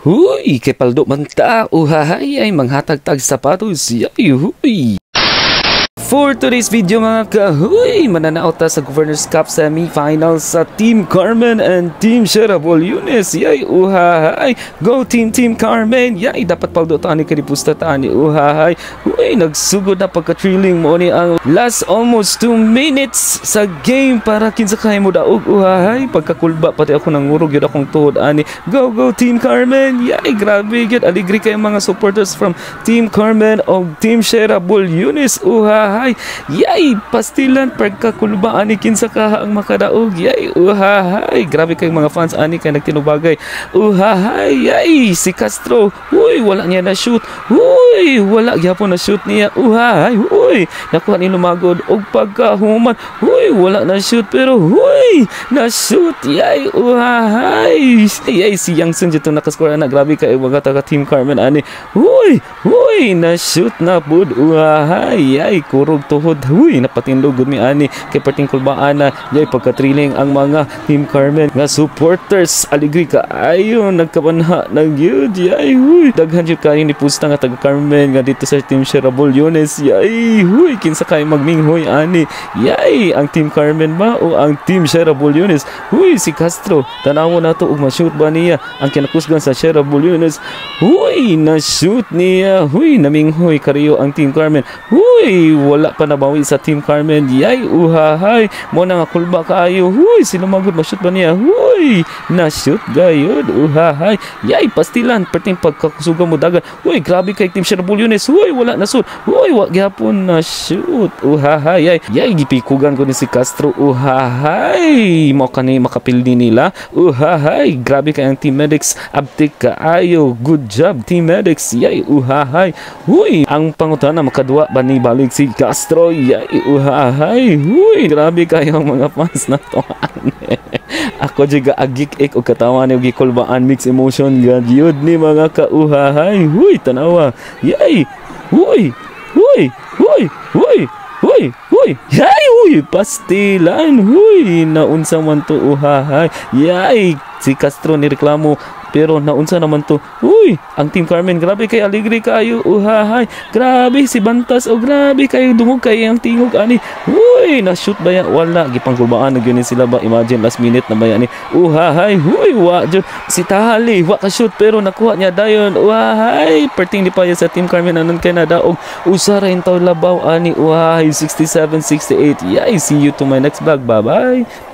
Huy, kay paldo man ta, uhahay ay manghatag-tag sapatos, yay, huy. For today's video mga kahuy, mananaot ta sa Governor's Cup semi-finals sa Team Carmen and Team Sherabol Yunes. Yay, uhahay. Go Team Carmen. Yay, dapat paldo ta ni kanipusta ta ni uhahay. Uy, nagsugod na pagka-thrilling mo ni ang last almost 2 minutes sa game para kinsa kay mo daog uhahay. Pagkakulba pati ako nangurog yun akong tuhod ani. Go Team Carmen. Yay, grabe yun. Aligri kayo mga supporters from Team Carmen o Team Sherabol Yunes. Uhahay. Yay, pastilan pagkakulba ani kinsa ka ang makadaog. Yay, uhahay. Grabe kayong mga fans ani kay nagtinubagay. Uhahay. Yay, si Castro. Uy, wala niya na shoot. Uy, wala gyapon na shoot niya. Uhahay. Uy, nakuha ni lumagod og pagkahuman. Uy, wala na shoot pero uy, na shoot. Yay, uhahay. Yay, si Yangsun dito nakascore na. Grabe kayo mga taga Team Carmen ani. Uy, na shoot na pud. Uhahay. Yay, kurog tuhod. Huy, napatindog gud mi ani kay parting kulbaan na yay pagka-thrilling ang mga Team Carmen nga supporters. Aligri ka ayon nagkabanha nag yun. Yay, huy, daghan jud kayo ni pusta nga taga Carmen nga dito sa Team Sherabol Yunes. Yay, huy, kinsa kay magminghoy ani. Yay, ang Team Carmen ba o ang Team Sherabol Yunes? Huy, si Castro tanawo na to ug ma-shoot ba niya ang kinakusgan sa Sherabol Yunes. Huy, na-shoot niya. Huy, naminghoy kariyo ang Team Carmen. Huy, wala pa nabawi sa Team Carmen. Yay, uhahay. Mo na nga kulba kaayo. Huy, sila magod ma-shoot ba niya? Huy, na-shoot gayod. Uhahay. Yay, pastilan. Perting pagkakusugan mo dagan. Huy, grabe kay Team Sherabol Yunes. Huy, wala na-shoot. Huy, wag gyapon na-shoot. Uhahay. Yay, gipikugan ko ni si Castro. Uhahay. Mo kani makapildi nila. Uhahay. Grabe kay ang Team Medics. Abtik kaayo. Good job, Team Medics. Yay, uhahay. Huy, ang pangutana makadua ba ni balik si Castro. Yay, uhahay. Huy, grabe kayo mga fans na to. Ako juga agik-ik o katawa ni gikulbaan mix emotion gadyod ni mga kauhahay. Huy, tanawa. Yay. Huy. Yay, huy, pastilan. Huy, naunsa man to uhahay. Yay, si Castro ni reklamo pero naunsa naman to. Uy, ang Team Carmen grabe kay aligri kayo. Uhahay. Grabe si Bantas o grabe kayo dungog kay ang tingog ani. Uy, na shoot ba yan? Wala gipangkulbaan na gyud sila ba? Imagine last minute na ba yan ni. Uhahay. Uy, wa jud si Tahali wa ka shoot pero nakuha niya dayon. Uhahay. Perting di pa sa Team Carmen anon kay na daog. Usara intaw labaw ani. Uhahay 67-68. Yay, see you to my next vlog. Bye-bye.